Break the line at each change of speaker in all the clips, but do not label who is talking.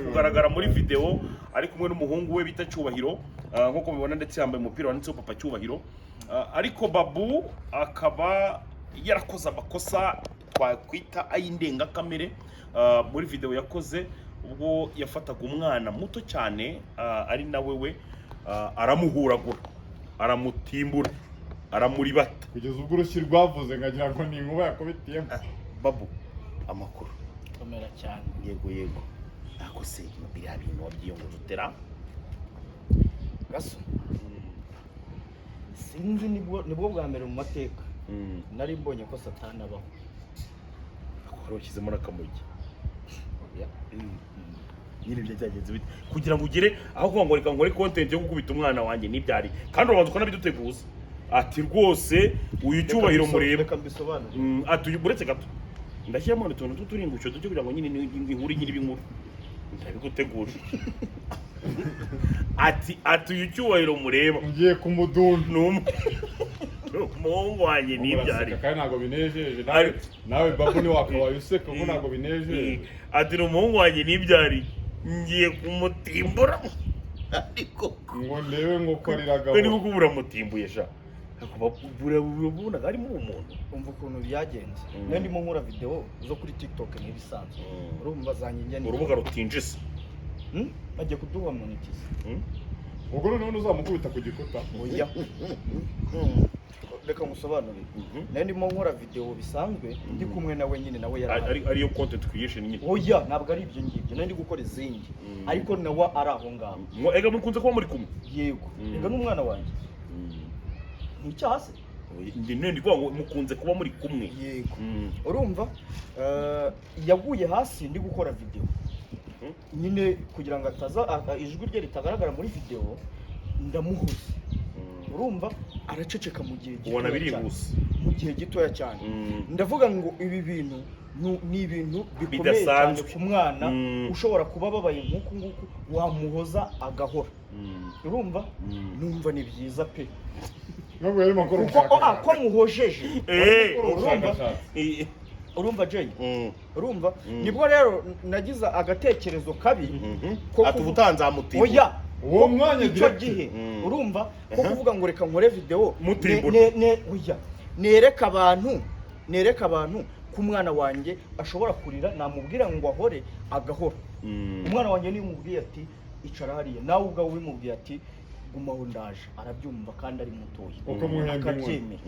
kugaragara muri video ari kumwe n'umuhungu we bita Cyubahiro nkuko mubibona ndetse yambaye umupira wanditseho Papa Cyubahiro ariko Babu akaba yarakoze amakosa twakwita ayindenga kamere muri video yakoze ubwo yafataga umwana muto cyane ari nawe we aramuhuragura aramutimbura aramuribata
kugeza ubwo urushyi rwavuze ngagira ngo ni inkuba yakubitiyemo.
Babu amakuru
komera cyane.
Yego ako se biriya bintu wabyiyongoje utera
gaso sinzi nibwo bwa mbere mu mateka nari mbonye ko Satani abaho
warushyizemo n'akamugi nyine ibyo byagenze bite kugira ngo ugere aho kuvuga ngo reka nkore content yo gukubita umwana wanjye n'ibyari kandi urabanza ukanabiduteguza ati rwose uyu Cyubahiro mureba
reka mbisobanure
ati uretse gato ndashyiramo utuntu tuturingusho duke kugira ngo nyine inkuru nyiri b'inkuru ndabiguteguje ati uyu Cyubahiro mureba
ngiye kumudunda
umuhungu wanjye n'ibyari
kandi ntabwo binejeje nawe Babu ni wakabaye useka ngo ntabwo binejeje
ati umuhungu wanjye n'ibyari ngiye kumutimbura ariko
ngo ndebe ngo koriraga
we niba kubura mutimbuye sha burabura harimo umuntu
umva ukuntu byagenze nari ndimo nkora video zo kuri TikTok n'ibisanzwe urumva zanjye njye
urubuga rutinjise
bagiye kuduha monetize
ubwo noneho uzamukubita ku gikuta
oya reka ngusobanure nari ndimo nkora video bisanzwe ndi kumwe nawe nyine nawe
ari yo content creation nyine
oya ntabwo ari ibyo ngibyo nari ndi gukora izindi ariko nawe ari aho ngaho
ega mukunze kuba muri kumwe
yego ega n'umwana wanjye nicyaha se
ndi kuvuga ngo mukunze kuba muri kumwe
yego urumva yaguye hasi ndi gukora video nyine kugira ngo ataza ijwi rye ritagaragara muri video ndamuhuza urumva araceceka mu gihe gito
ubona birihuse
mu gihe gitoya cyane ndavuga ngo ibi bintu ni ibintu bikomeye cyane ku mwana ushobora kuba babaye nk'uku nguku wamuhoza agahora urumva numva ni byiza pe
nubwo yari makuru
ko muhojeje urumva Jay urumva nibwo rero nagize agatekerezo kabi
ko ubutanze amutima
oya
uwo mwanya
icyo gihe urumva ko kuvuga ngo reka nkore video oya nereka abantu ku mwana wanjye ashobora kurira namubwira ngo ahore agahora umwana wanjye niyo umubwiye ati icara hariya nawe ubwawe ubimubwiye ati gumaho ndaje arabyumva kandi ari mutoya akabyemera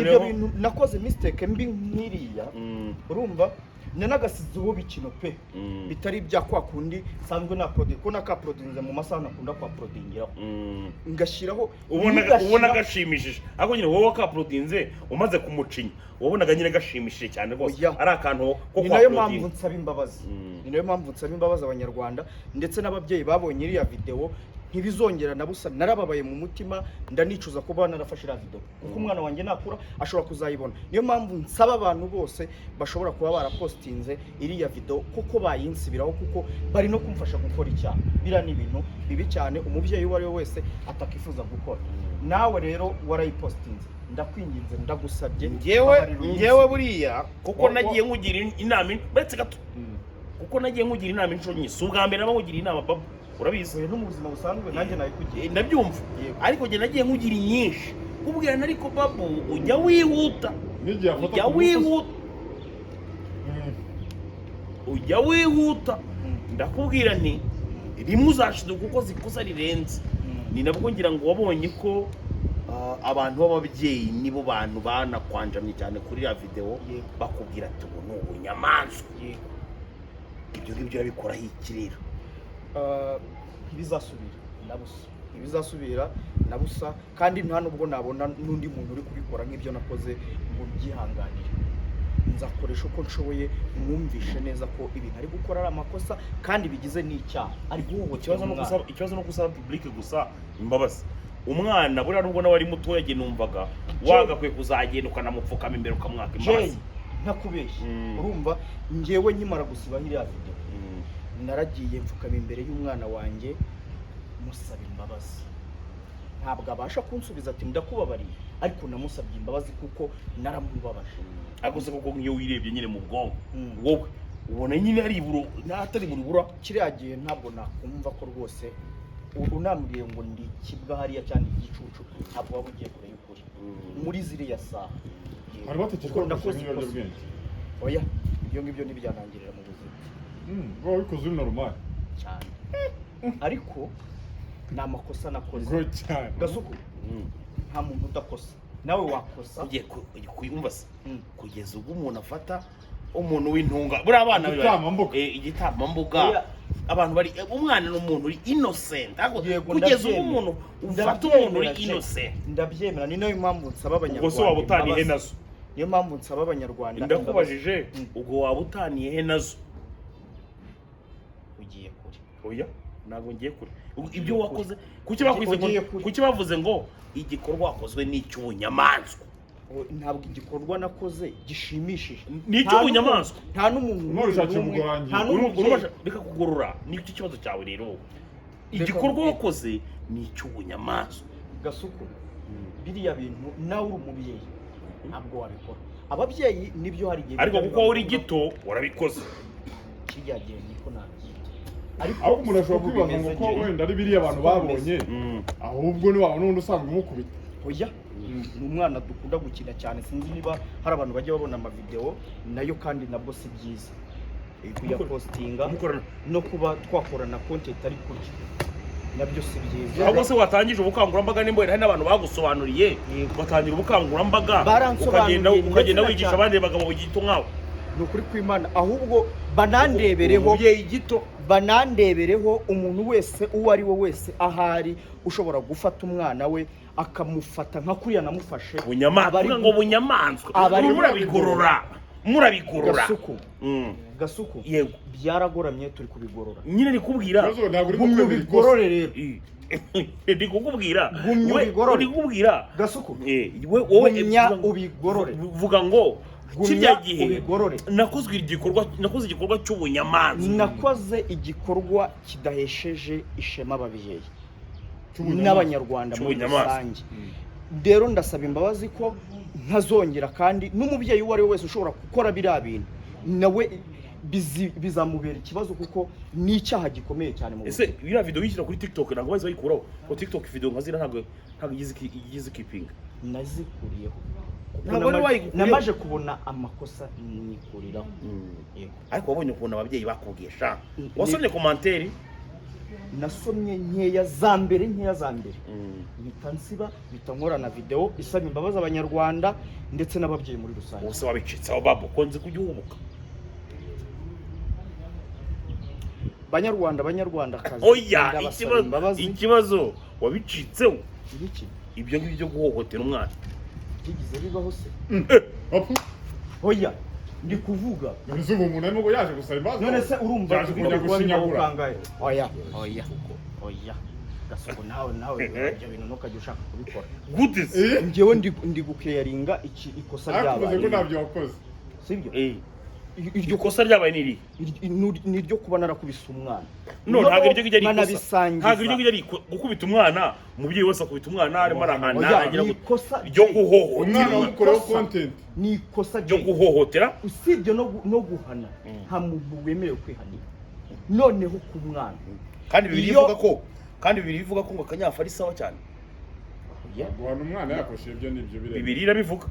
ibyo bintu nakoze mistake mbi nkiriya urumva nanagasizeho bikino pe bitari bya kwa kundi sanzwe na product ko nakaprodinze mu masaha nakunda kwa prodingiraho ngashyiraho
ubona gashimishije ariko nyine wowe kaprodinze umaze kumucinya wabonaga nyine gashimishije cyane rwose ari akantu ko
kwa nayo mpamvu nsaba imbabazi nayo mpamvu nsaba imbabazi abanyarwanda ndetse n'ababyeyi babonye iriya video ntibizongera na busa narababaye mu mutima ndanicuza kuba narafashe iriya video kuko umwana wanjye nakura ashobora kuzayibona niyo mpamvu nsaba abantu bose bashobora kuba barapostinze iriya video kuko bayinsibiraho kuko bari no kumfasha gukora icyaha biriya ni ibintu bibi cyane umubyeyi uwo ari we wese atakifuza gukora nawe rero warayipostinze ndakwinginze ndagusabye
ngewe buriya kuko nagiye nkugira inama uretse gato kuko nagiye nkugira inama inshuro nyinshi ubwa mbere naba nkugira inama Babu urabizi
no mu buzima busanzwe nanjye nayikugiye
ndabyumva ariko njye nagiye nkugira nyinshi kubwira ariko Babu ujya wihuta ujya wihuta ndakubwira nti rimwe uzashiduka kuko zikosa rirenze ni nabwo ngira ngo wabonye ko abantu b'ababyeyi nibo bantu banakwanjamye cyane kuri ya video bakubwira ati ubu ni ubunyamaswa ibyo ngibyo urabikoraho iki rero
ntibizasubira na busa kandi nta nubwo nabona n'undi muntu uri kubikora nk'ibyo nakoze ngo byihanganire nzakoresha uko nshoboye mwumvishe neza ko ibintu ari gukora ari amakosa kandi bigize n'icyaha ari guhohotera
ikibazo no gusaba public gusa imbabazi umwana buriya nubwo nawe ari muto yagiye numvaga wagakwiye kuzagenda ukanamupfukama imbere ukamwaka imbabazi
ntakubeshye urumva ngewe nkimara gusibaho iriya video naragiye mfukama imbere y'umwana wanjye musaba imbabazi ntabwo abasha kunsubiza ati ndakubabariye ariko namusabye imbabazi kuko naramubabaje
ariko se koko nk'iyo wirebye nyine mu bwonko wowe ubona nyine ari iburo n'atari mu rubura.
kiriya gihe ntabwo nakumva ko rwose unambwiye ngo ndi kibwa hariya cyangwa igicucu ntabwo waba ugiye kure y'ukuri muri ziriya saha
hari batekereje ko nakoze ibiyobyabwenge.
oya ibyo ngibyo ntibyanangirira mu buzima
bwo bikoze uri normal
cyane ariko ni amakosa nakoze
bwo cyane
gasuku nta muntu udakosa nawe wakosa
ugiye kuyumva se kugeza ubwo umuntu afata umuntu w'intunga buri abana igitambambuga abantu bari umwana n'umuntu uri innocent kugeza ubwo umuntu ufata umuntu uri innocent
ndabyemera ni nayo mpamvu nsaba abanyarwanda
ubwo se waba utaniye nazo
niyo mpamvu nsaba abanyarwanda
ndakubajije ubwo waba utaniye he nazo
ugiye kure
oya ntabwo ngiye kure ibyo wakoze kuki bavuze ngo igikorwa wakozwe n'icy'ubunyamaswa
ntabwo igikorwa nakoze gishimishije
n'icy'ubunyamaswa
nta n'umuntu
reka kugorora nicyo kibazo cyawe rero igikorwa wakoze n'icy'ubunyamaswa
gasuku biriya bintu nawe uri umubyeyi ntabwo wabikora ababyeyi nibyo hari igihe
ariko kuko uri gito warabikoze
kijya gihe niko nabyita
ariko umuntu ashobora kwibaza ngo ko wenda ari biriya abantu babonye ahubwo ni wabona undi usanzwe umukubita
oya ni umwana dukunda gukina cyane sinzi niba hari abantu bajya babona amavideo nayo kandi nabwo si byiza kuyapostinga no kuba twakorana content ari kurya nabyo si byiza
ahubwo se watangije ubukangurambaga nimba hari n'abantu bagusobanuriye batangira ubukangurambaga ukagenda wigisha abandi bagabo bagito nkawe
ni ukuri kw'Imana ahubwo banandebereho umuntu wese uwo ari we wese ahari ushobora gufata umwana we akamufata nka kuriya namufashe
bunyamaswa murabigorora
gasuku
yego
byaragoramye turi kubigorora
nyine nikubwira
gumya ubigorore rero
ndikukubwira
gasuku
wowe
ubigorore
vuga ngo kijya gihe nakoze igikorwa cy'ubunyamaswa
nakoze igikorwa kidahesheje ishema ababyeyi n'abanyarwanda muri rusange rero ndasaba imbabazi ko ntazongera kandi n'umubyeyi uwo ari we wese ushobora gukora biriya bintu nawe bizamubera ikibazo kuko ni icyaha gikomeye cyane mu
ese biriya video yishyira kuri TikTok ntabwo bazi bayikuraho ko TikTok video nkazira ntabwo igize keeping
nazikuriyeho
namaje
kubona amakosa nikuriraho
ariko wabonye ukuntu ababyeyi bakubwisha wasomye komanteri
nasomye nkeya za mbere mpita nsiba mpita nkora na video isaba imbabazi abanyarwanda ndetse n'ababyeyi muri rusange
bose wabicitseho babo konze kujya uhubuka
banyarwandakazi
oya ikibazo wabicitseho ibyo ngibyo guhohotera umwana
bigize bibaho se oya ndi kuvuga
none ubu umuntu arimo yaje gusaba imbabazi
none se urumva
yaje kujya gushinyagura
oya gasuko nawe ibyo bintu ntukajya ushaka kubikora
gute
njyewe ndi gukeyaringa ikosa ryabaye
ariko ko ntabyo wakoze
sibyo
iryo kosa ryabaye
ni ryo kuba narakubise umwana
ntabwo iryo kijya ari gukubita umwana umubyeyi wese akubita umwana arimo arahana agira ryo guhohotera
ni ikosa
ryo guhohotera
usibye no guhana nta muntu wemerewe kwihanira noneho ku mwana
kandi bibiri bivuga ko ngo akanyafu ari sawa cyane
guhana umwana yakoshe ibyo nibyo biremewe
bibiri irabivuga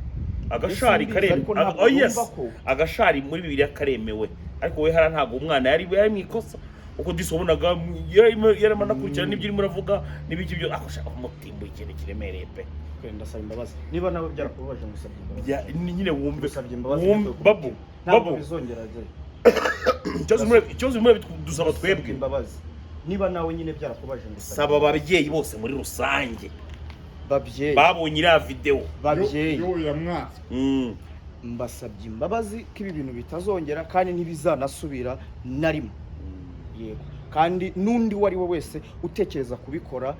agashari karemewe agashari muri bibiri karemewe ariko we hara ntabwo umwana yari mu ikosa uko disobonaga yarimo nakurikirana n'ibyo urimo uravuga n'ibiki byo akoshaka umutimbo ikintu kiremereye pe
ndasaba imbabazi niba nawe byarakubabaje ngusabye imbabazi
nyine wumve
babu bizongera
ikibazo muri dusaba twebwe
imbabazi niba nawe nyine byarakubabaje ngusabye
saba ababyeyi bose muri rusange
babyeyi
babonye iriya video
babyeyi
mbasabye
imbabazi ko ibi bintu bitazongera kandi ntibizanasubira na rimwe yego kandi n'undi uwo ari we wese utekereza kubikora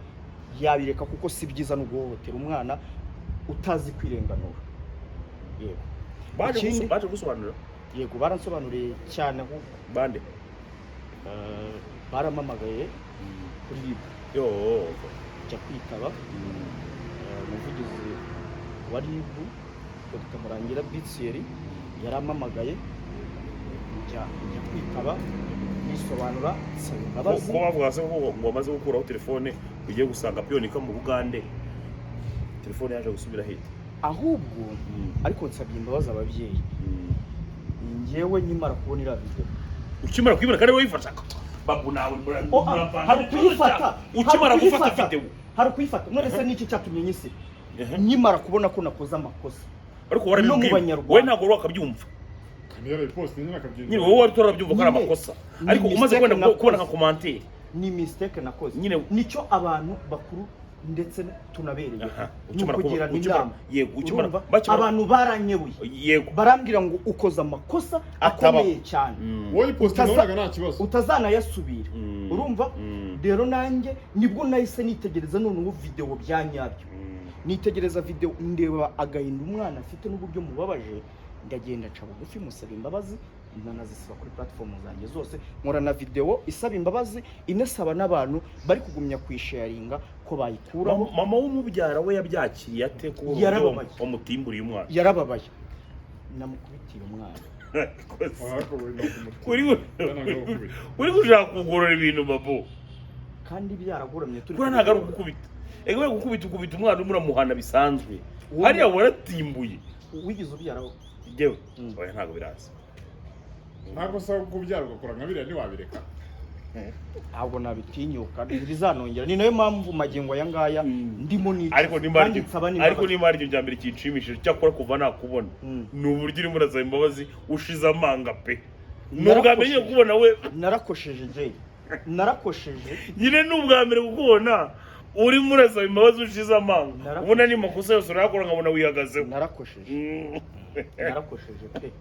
yabireka kuko si byiza no guhohotera umwana utazi kwirenganura yego
baje gusobanura
yego baransobanuriye cyane aho
bande
baramamagaye kuri RIB jya kwitaba umuvugizi wa RIB Dr. Murangira Bitseri yaramamagaye njya kwitaba nisobanura nsaba imbabazi.
ko bavuga se ngo wamaze gukuraho telefone ugiye gusanga piyonika mu Bugande, telefone yaje gusubira he?
Ahubwo ariko nsabye imbabazi ababyeyi. Njyewe nkimara kubona iriya video,
ukimara kwibona kandi wayifasha babu nawe
hari kuyifata,
ukimara gufata video
hari kuyifata. None se niki cyatumye nyisi nkimara kubona ko nakoze amakosa?
ariko warabibwiye wowe ntabwo wakabyumva nyine wowe wari turabyumva ko ari amakosa, ariko umaze kubona nka commentaire
ni mistake nakoze nyine, nicyo abantu bakuru ndetse tunabereye kugira inama.
Yego,
abantu baranyebuye,
yego,
barambwira ngo ukoze amakosa akomeye cyane,
wowe post nabonaga nta kibazo
utazanayasubira. Urumva rero nanjye nibwo nahise nitegereza noneho video byanyabyo, nitegereza video ndeba agahinda umwana afite n'uburyo mubabaje, ndagenda nca bugufi musaba imbabazi, nanazisiba kuri platform zanjye zose, nkora na video isaba imbabazi, inasaba n'abantu bari kugumya kwisharinga ko bayikuraho.
Mama w'umubyara we yabyakiriye ate ko umutimburiye umwana?
Yarababaye, namukubitiye umwana.
uri gushaka kugorora ibintu babo
kandi byaragoramye turi
kuri ntago ari gukubita. Ego we gukubita umwana umuramuhana bisanzwe, hariya waratimbuye.
Wigize ubyaraho
jewe oya ntago biraza,
ntago sa kubyara ugakora nka biriya ntiwabireka.
Ntabwo nabitinyuka, bizanongera. Ni nayo mpamvu magingo aya ngaya ndimo ni
ariko nimari ryo ryambere kinshimishije cyakora kuva nakubona ni uburyo urimo urazaba imbabazi ushize amanga pe. Nubwa mbere kubona we
narakosheje je, narakosheje
nyine nubwa mbere kukubona urimo urazaba imbabazi ushize amanga, ubona ni makosa yose urakora nkabona wihagazeho.
Narakosheje pe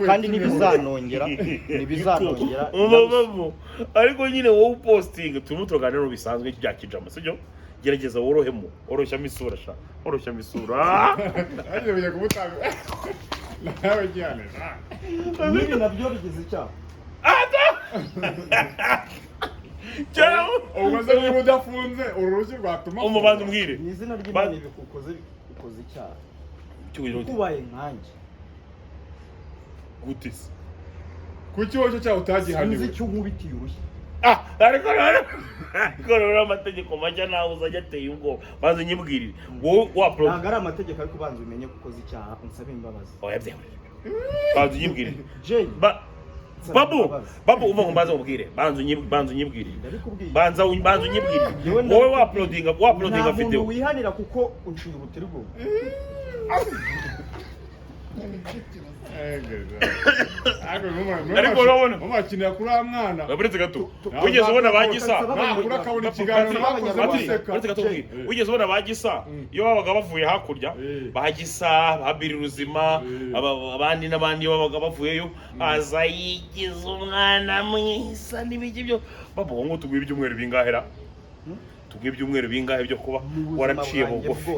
kandi nibizanongera
ariko nyine wowe upostinga turimo turaganira bisanzwe bya kijama, sibyo? Gerageza worohemo, oroshyamo isura sha, oroshyamo isura
aje bijya kumutanga nawe cyane
nibi nabyo bigize icyaha.
cyane
umaze niba udafunze urushyi rwatuma
umubanza umbwire
ni izina ry'Imana bikukoze icyaha kubaye nkanjye
gutise
kuki wowe cyo utagihaniwe
sinzi cyo nkubitiye urushyi.
ariko rero amategeko majya nawe uzajya ateye ubwo banza unyibwirire wowe wapro.
Ntabwo ari amategeko ariko banza umenye ko ukoze icyaha unsabe imbabazi.
Oya byewe banza unyibwirire
Jay
babu uva ngombaza ubwire banza unyibwirire banza unyibwirire wowe waploadinga video.
Ntabwo wihanira kuko unciye ubutirgo.
ariko urabona
umakinira kuri mwana
baburetse gato wigeze ubona bagisa
nakura kabona ikiganiro bakoze baseka
baburetse gato wigeze ubona bagisa iyo babaga bavuye hakurya bagisa babiri ruzima abandi n'abandi babaga bavuyeyo aza yigize umwana mwisa n'ibiki byo babo ngo tugwe ibyumweru bingahera tugwe ibyumweru bingahe byo kuba waraciye bugufi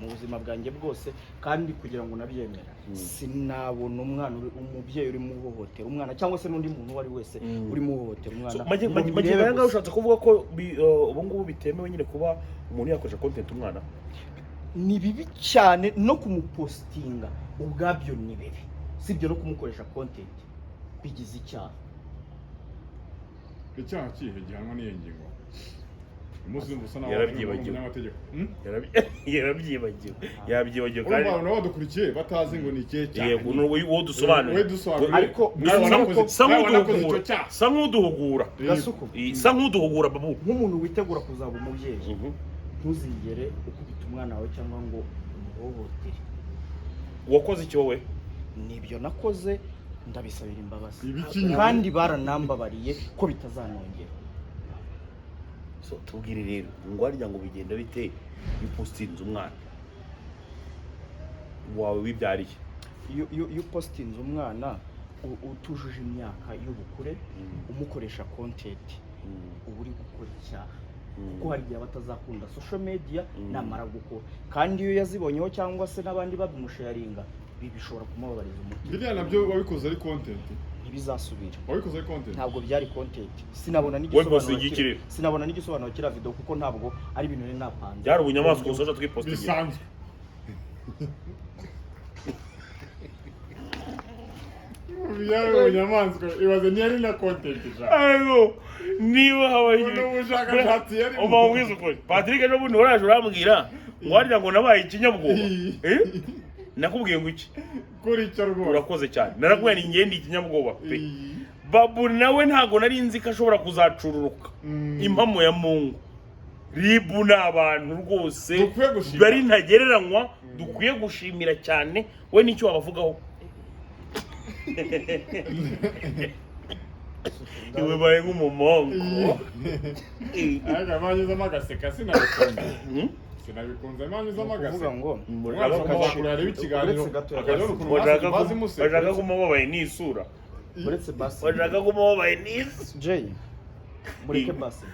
mu buzima bwanjye bwose, kandi kugira ngo nabyemera sinabona umwana umubyeyi uri mu hohotera umwana cyangwa se n'undi muntu wari wese uri mu hohotera umwana.
Magingo yanga ushatse kuvuga ko ubu ngubu bitemewe nyine kuba umuntu yakoresha content umwana?
Ni bibi cyane no kumupostinga ubwabyo ni bibi, sibyo no kumukoresha content bigize icyaha.
Icyaha kihe gihanwa n'iyo ngingo?
yarabyibagiwe
kandi abantu badukurikiye batazi ngo ni ikihe cyane.
Yego wowe dusobanure
ariko
sa nk'uduhugura babu
nk'umuntu witegura kuzaba umubyeyi. Ntuzigere ukubita umwana wawe cyangwa ngo umuhohotere.
Wakoze icyo wowe?
Nibyo nakoze, ndabisabira imbabazi kandi baranambabariye ko bitazanongera.
Tubwire rero ngo arya ngo bigenda bite bipostinze umwana wawe wibyariye?
Iyo postinze umwana utujuje imyaka y'ubukure umukoresha content uba uri gukora icyaha, kuko hari igihe batazakunda social media namara gukora, kandi iyo yazibonyeho cyangwa se n'abandi babimusharinga bishobora kumubabariza umutima.
Biriya nabyo wabikoze ari content
ntibizasubira.
Wabikoze ari content?
Ntabwo byari content. Sinabona n'igisobanuro kira video kuko ntabwo ari ibintu ni napanze.
Byari ubunyamaswa usoje twipostinga.
Bisanzwe. byari inyamaswa ibaze ntiyari na content ijana
ariko niba habaye
ubushakashatsi yari
umubwiza ukuri Patrick ejo bundi uraje urambwira ngo warya ngo nabaye ikinyabwoba nakubwiye ngo iki
kuri icyo rwose
urakoze cyane narakubwiye ni ngende ikinyabwoba pe Babu nawe ntago nari nzi ko ashobora kuzacururuka impamo ya Mungu Ribu ni abantu rwose bari ntagereranywa dukwiye gushimira cyane we nicyo wabavugaho iwe baye nk'umumongo
ariko amanyuzamo agaseka sinabikunze amanyuzamo agaseka
ngo
urashaka ikiganiro akajya ukuntu
bashaka kumubabaye n'isura
uretse basi
bashaka kumubabaye n'isura
Jay mureke basi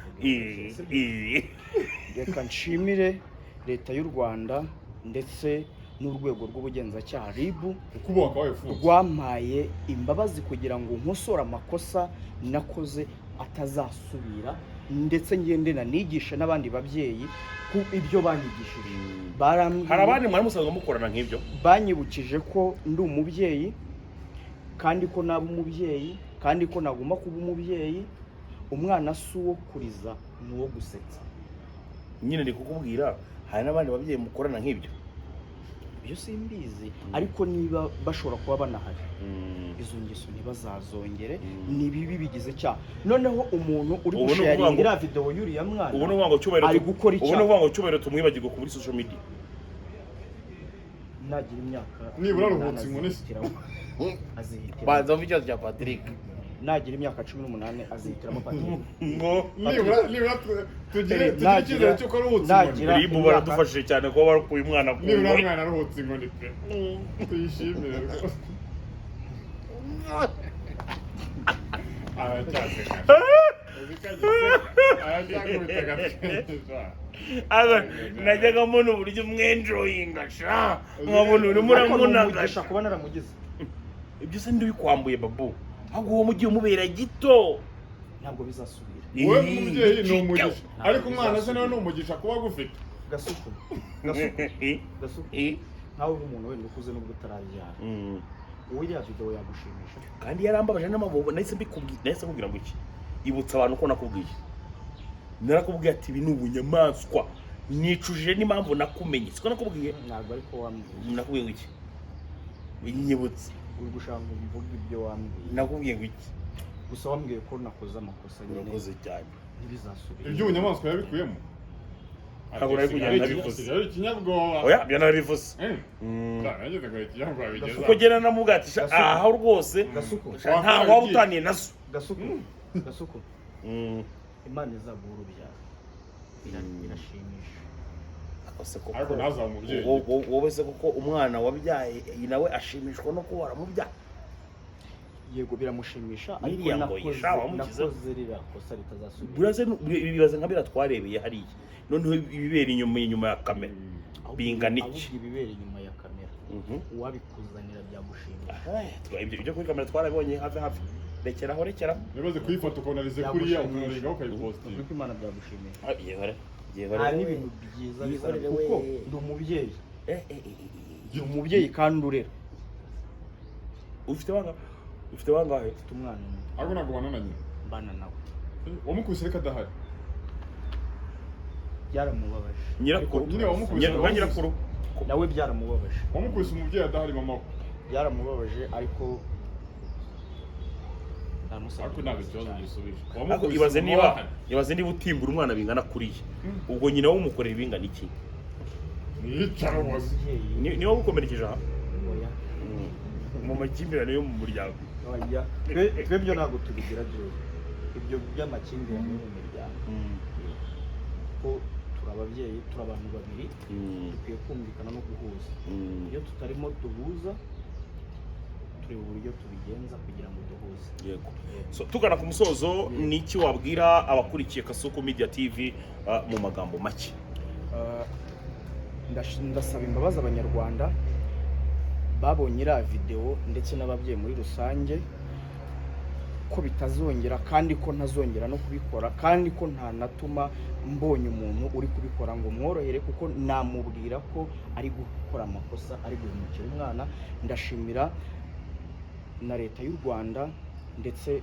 reka nshimire leta y'u Rwanda ndetse n'urwego rw'ubugenzacyaha RIB rwampaye imbabazi kugira ngo nkosore amakosa nakoze atazasubira ndetse ngende nanigisha n'abandi babyeyi ku ibyo banyigishije
hari abandi mwari musanzwe mukorana nk'ibyo
banyibukije ko ndi umubyeyi kandi ko naba umubyeyi kandi ko nagomba kuba umubyeyi umwana si uwo kuriza ni uwo gusetsa
nyine ndi kukubwira hari n'abandi babyeyi mukorana nk'ibyo
ibyo simbizi ariko niba bashobora kuba banahari izo ngeso ntibazazongere ni bibi bigize cyaha noneho umuntu uri gusharinga iriya video y'uriya mwana
ubu n'uvuga ngo cyubahiro
ari gukora icyaha
ubu n'uvuga ngo cyubahiro tumwibagirwe kuri social media
nagira imyaka
nibura aruhutse inkoni
azihitira
banza mu cyazo cya Patrick
nagira imyaka 18 azihitiramo Patrick
ngo
nibura tugire icyizere cy'uko aruhutse inkoni
RIB baradufashije cyane kuba barakuye umwana ku
nibura umwana aruhutse inkoni pe tuyishimire
najyaga mbona uburyo umwenjoyinga sha nkabona urimo uramunagasha
kuba naramugize
ibyo se ndibikwambuye Babu ahubwo uwo mugiye umubera gito
ntabwo bizasubira
wowe nk'umubyeyi ni umugisha ariko umwana se nawe ni umugisha kuba agufite
gasuku nawe uri umuntu wenda ukuze n'ubwo utarabyara wowe iriya video yagushimisha
kandi yarambabaje n'amabobo nahise mbikubwira ngo iki ibutsa abantu ko nakubwiye narakubwiye ati ibi ni ubunyamaswa nicujije n'impamvu nakumenye siko nakubwiye
ntabwo ariko wambwiye
nakubwiye ngo iki inyibutse
uri gushaka mvuga ibyo wambwiye
nakubwiye ngo iki
gusa wambwiye ko nakoze amakosa nyine
nakoze cyane
ntibizasubira
ibyo bunyamaswa yabikuyemo
ntabwo nari kujya nabivuze
ari ikinyabwoba
oya byo narabivuze
nageze ngo ikinyabwoba bigeza
kuko gena namugatisha aha rwose nta waba utaniye nazo
gasuku Imana izaguha urubyaro irashimisha
ariko naza umubyeyi
wowe se kuko umwana wabyaye nawe ashimishwa no kuba waramubyaye
yego biramushimisha
Iriya ngo yishaba wamukizeho.
nakoze ririya kosa ritazasubira
buraze bibaze nka bira twarebeye hariya noneho ibibera inyuma ya kamera bingana iki
ahubwo ibibera inyuma ya kamera uwabikuzanira byagushimisha
ibyo kuri kamera twarabonye hafi rekeraho
nibaze kuyifata ukonarize kuriya ukanarengaho ukayipostinga
kuko Imana byagushimisha
yehore
hari ibintu byiza bizana kuko ndi umubyeyi ndi umubyeyi kandi urera
ufite bangahe
ufite umwana
ariko ntabwo ubana na nyina
mbana nawe
wamukubise reka adahari
byaramubabaje
nyirakuru
nyine wamukubise
nyirakuru
nawe byaramubabaje
wamukubise umubyeyi adahari mama we
byaramubabaje ariko
ariko ntabwo ikibazo gisubije
ariko ibaze niba utimbura umwana bingana kuriya ubwo nyina wumukorera ibingana iki
nicara wose
niba gukomerekeje aha mu makimbirane yo mu muryango
twebwe ntabwo tubigira byose ibyo by'amakimbirane yo mu miryango ko turi ababyeyi turi abantu babiri dukwiye kumvikana no guhuza iyo tutarimo duhuza tureba uburyo tubigenza kugira ngo duhuze
yego so tugana ku musozo niki wabwira abakurikiye Kasuku Media TV mu magambo make
ndasaba imbabazi abanyarwanda babonye iriya video ndetse n'ababyeyi muri rusange ko bitazongera kandi ko ntazongera no kubikora kandi ko ntanatuma mbonye umuntu uri kubikora ngo mworohere kuko namubwira ko ari gukora amakosa ari guhemukira umwana ndashimira na leta y'u Rwanda ndetse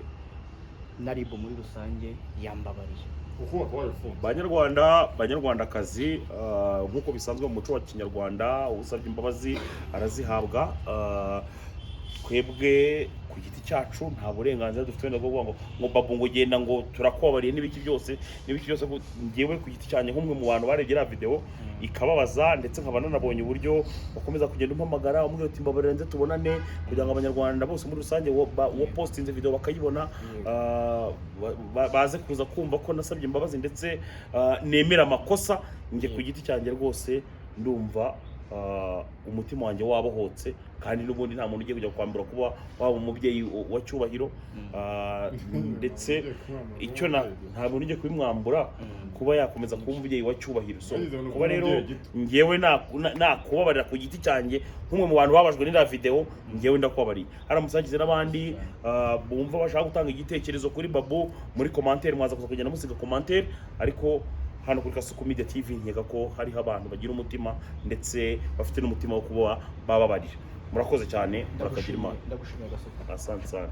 na RIB muri rusange yambabariye.
banyarwandakazi, nk'uko bisanzwe mu muco wa kinyarwanda, usabye imbabazi arazihabwa. Twebwe ku giti cyacu nta burenganzira dufite wenda bwo kuvuga ngo Babu ngo genda ngo turakubabariye n'ibiki byose ngewe ku giti cyanjye nk'umwe mu bantu barebye iriya video ikababaza, ndetse nkaba nanabonye uburyo bakomeza kugenda umpamagara umubwira uti mbabarira nze tubonane, kugira ngo abanyarwanda bose muri rusange postinze video bakayibona, baze kuza kumva ko nasabye imbabazi ndetse nemera amakosa. Nge ku giti cyanjye rwose ndumva umutima wanjye wabohotse, kandi n'ubundi nta muntu ugiye kujya kwambura kuba waba umubyeyi wa Cyubahiro, ndetse icyo nta muntu ugiye kubimwambura kuba yakomeza kuba umubyeyi wa Cyubahiro. So kuba rero ngewe nakubabarira ku giti cyanjye nk'umwe mu bantu babajwe n'iriya video, ngewe ndakubabariye. Haramutse hagize n'abandi bumva bashaka gutanga igitekerezo kuri Babu, muri commentaire mwaza kuza kugenda musiga commentaire, ariko hano kuri Kasuku Media TV nkeka ko hariho abantu bagira umutima ndetse bafite n'umutima wo kuba bababarira. Murakoze cyane, murakagira Imana.
Ndagushimira Kasuku.
Asante sana.